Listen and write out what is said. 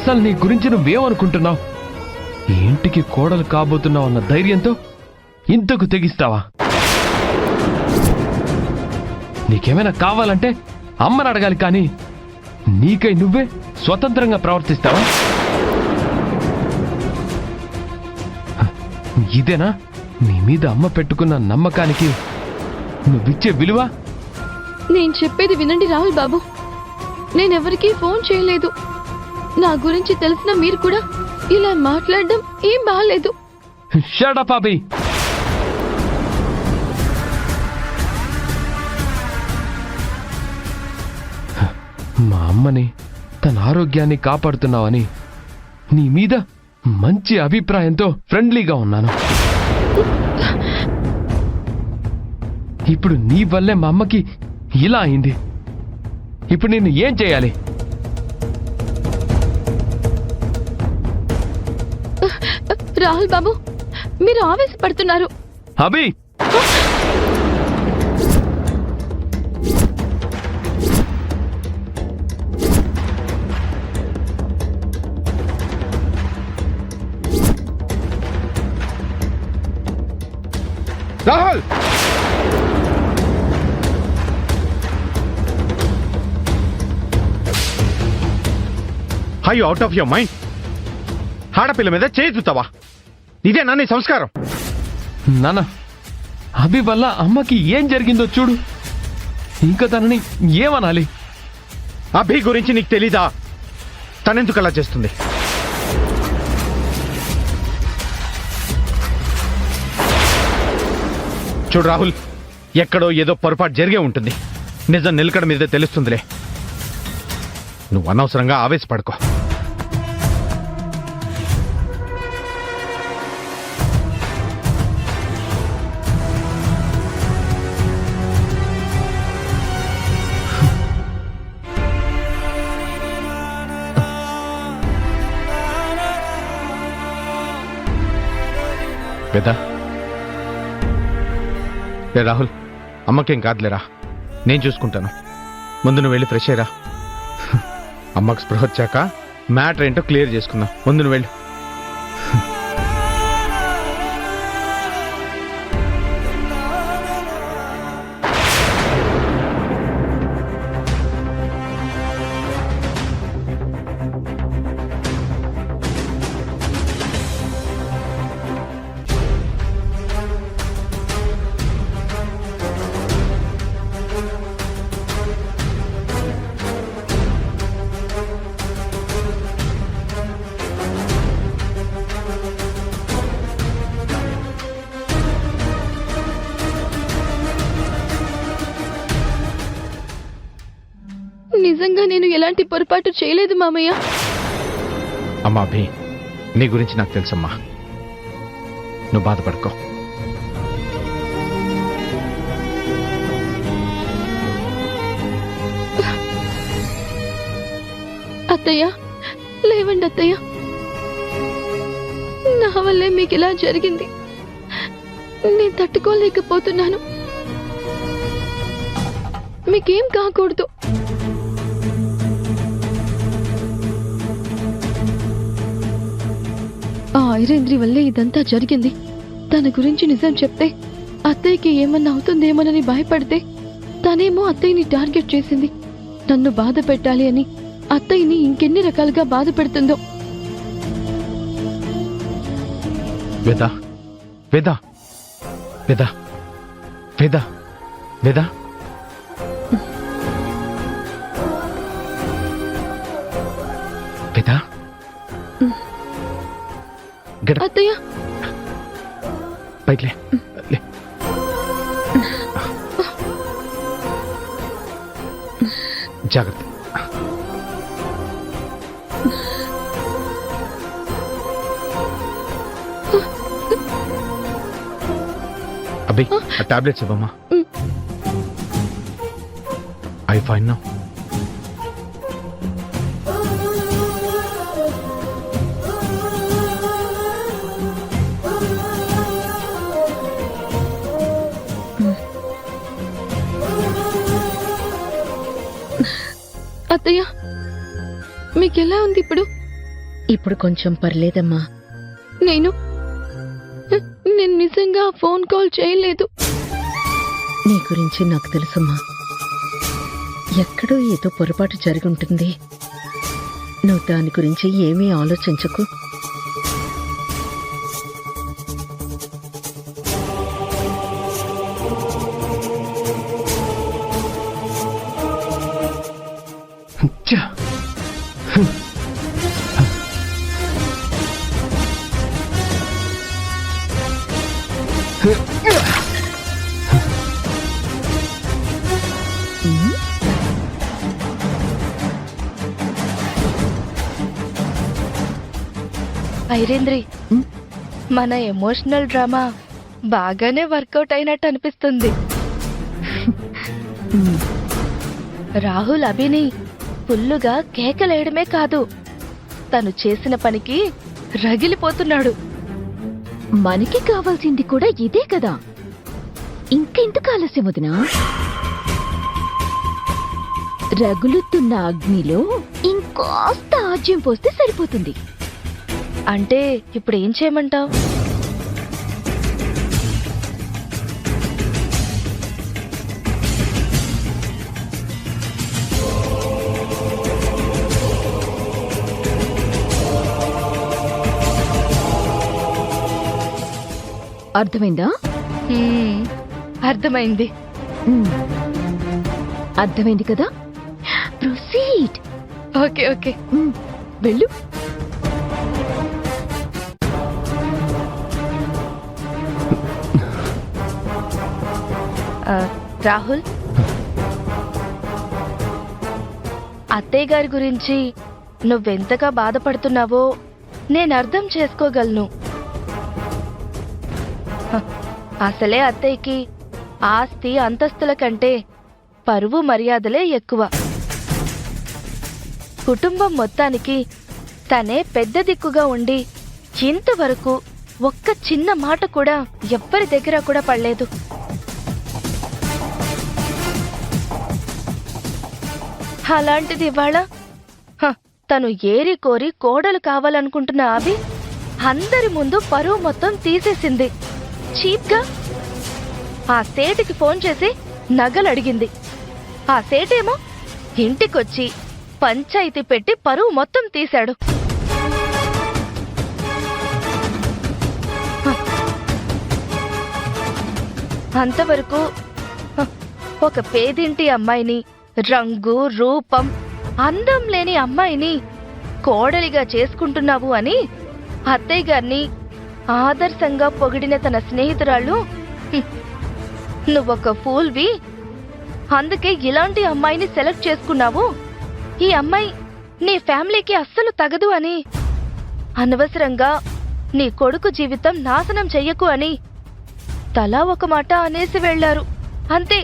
అస్సలు నీ గురించి నువ్వేమనుకుంటున్నావు? ఈ ఇంటికి కోడలు కాబోతున్నావు అన్న ధైర్యంతో ఇంతకు తెగిస్తావా? నీకేమైనా కావాలంటే అమ్మని అడగాలి, కానీ నీకై నువ్వే స్వతంత్రంగా ప్రవర్తిస్తావా? ఇదేనా నీ మీద అమ్మ పెట్టుకున్న నమ్మకానికి నువ్విచ్చే విలువ? నేను చెప్పేది వినండి రాహుల్ బాబు. నేనెవరికీ ఫోన్ చేయలేదు. నా గురించి తెలిసిన మీరు కూడా ఇలా మాట్లాడడం ఏం బాలేదు. షట్ అప్ అభి. మా అమ్మని తన ఆరోగ్యాన్ని కాపాడుతున్నావని నీ మీద మంచి అభిప్రాయంతో ఫ్రెండ్లీగా ఉన్నాను. ఇప్పుడు నీ వల్లే మా అమ్మకి ఇలా అయింది. ఇప్పుడు నేను ఏం చేయాలి? రాహుల్ బాబు, మీరు ఆవేశపడుతున్నారు. అభి, Rahul! Are you out of your mind? ఆడపిల్ల మీద చేతుతావా? ఇదేనా నీ సంస్కారం? నాన్న, అభి వల్ల అమ్మకి ఏం జరిగిందో చూడు. ఇంకా తనని ఏమనాలి? అభి గురించి నీకు తెలీదా? తనెందుకు అలా చేస్తుంది? చూడు రాహుల్, ఎక్కడో ఏదో పొరపాటు జరిగే ఉంటుంది. నిజం నిలకడ మీద తెలుస్తుందిలే. నువ్వు అనవసరంగా ఆవేశపడుకో. వేదా, రే రాహుల్, అమ్మకేం కాదులేరా, నేను చూసుకుంటాను. ముందు నువ్వు వెళ్ళి ఫ్రెష్ అయ్యరా. అమ్మకు స్పృహ వచ్చాక మ్యాటర్ ఏంటో క్లియర్ చేసుకుందాం. ముందు నువ్వు వెళ్ళు. నిజంగా నేను ఎలాంటి పొరపాటు చేయలేదు మామయ్య. అమ్మా అభి, నీ గురించి నాకు తెలుసమ్మా. నువ్వు బాధపడుకో. అత్తయ్య, లేవండి అత్తయ్య. నా వల్లే మీకు ఇలా జరిగింది. నేను తట్టుకోలేకపోతున్నాను. మీకేం కాకూడదు. ఆ ఐరేంద్రి వల్లే ఇదంతా జరిగింది. తన గురించి నిజం చెప్తే అత్తయ్యకి ఏమన్నా అవుతుందేమోనని భయపడితే తనేమో అత్తయ్యని టార్గెట్ చేసింది. నన్ను బాధ పెట్టాలి అని అత్తయ్యని ఇంకెన్ని రకాలుగా బాధ పెడుతుందో. వేదా, వేదా, వేదా, వేదా, వేదా, వేదా, అత్తయ్య పైకి లే. జాగ్రత్త. అబ్బి, ఆ టాబ్లెట్స్ ఇవ్వమ్మా. I fine now. అత్తయ్య, మీకెలా ఉంది ఇప్పుడు? ఇప్పుడు కొంచెం పర్లేదమ్మా. నేను నేను నిజంగా ఫోన్ కాల్ చేయలేదు. నీ గురించి నాకు తెలుసమ్మా. ఎక్కడో ఏదో పొరపాటు జరిగి ఉంటుంది. నువ్వు దాని గురించి ఏమీ ఆలోచించకు. ఛ! ఐరేంద్రి, మన ఎమోషనల్ డ్రామా బాగానే వర్కౌట్ అయినట్టు అనిపిస్తుంది. రాహుల్ అభిని ఫుల్లుగా కేకలేయడమే కాదు, తను చేసిన పనికి రగిలిపోతున్నాడు. మనకి కావాల్సింది కూడా ఇదే కదా. ఇంకెందుకు ఆలస్యం వదినా? రగులుతున్న అగ్నిలో ఇంకాస్త ఆజ్యం పోస్తే సరిపోతుంది. అంటే ఇప్పుడు ఏం చేయమంటావు? అర్థమైందా? అర్థమైంది. అర్థమైంది కదా. ప్రొసీడ్. ఓకే ఓకే, వెళ్ళు. రాహుల్, అత్తయ్య గారి గురించి నువ్వెంతగా బాధపడుతున్నావో నేను అర్థం చేసుకోగలను. అసలే అత్తయ్యకి ఆస్తి అంతస్తుల కంటే పరువు మర్యాదలే ఎక్కువ. కుటుంబం మొత్తానికి తనే పెద్ద దిక్కుగా ఉండి ఇంతవరకు ఒక్క చిన్న మాట కూడా ఎవ్వరి దగ్గర కూడా పడలేదు. అలాంటిది ఇవాళ తను ఏరి కోరి కోడలు కావాలనుకుంటున్న అవి అందరి ముందు పరువు మొత్తం తీసేసింది. చీప్గా ఆ సేటికి ఫోన్ చేసి నగలు అడిగింది. ఆ సేటేమో ఇంటికొచ్చి పంచాయితీ పెట్టి పరువు మొత్తం తీశాడు. అంతవరకు ఒక పేదింటి అమ్మాయిని, రంగు రూపం అందం లేని అమ్మాయిని కోడలిగా చేసుకుంటున్నావు అని అత్తయ్య గారిని ఆదర్శంగా పొగిడిన తన స్నేహితురాళ్ళు, నువ్వొక ఫూల్వి, అందుకే ఇలాంటి అమ్మాయిని సెలెక్ట్ చేసుకున్నావు, ఈ అమ్మాయి నీ ఫ్యామిలీకి అస్సలు తగదు అని, అనవసరంగా నీ కొడుకు జీవితం నాశనం చెయ్యకు అని తలా ఒక మాట అనేసి వెళ్లారు. అంతే.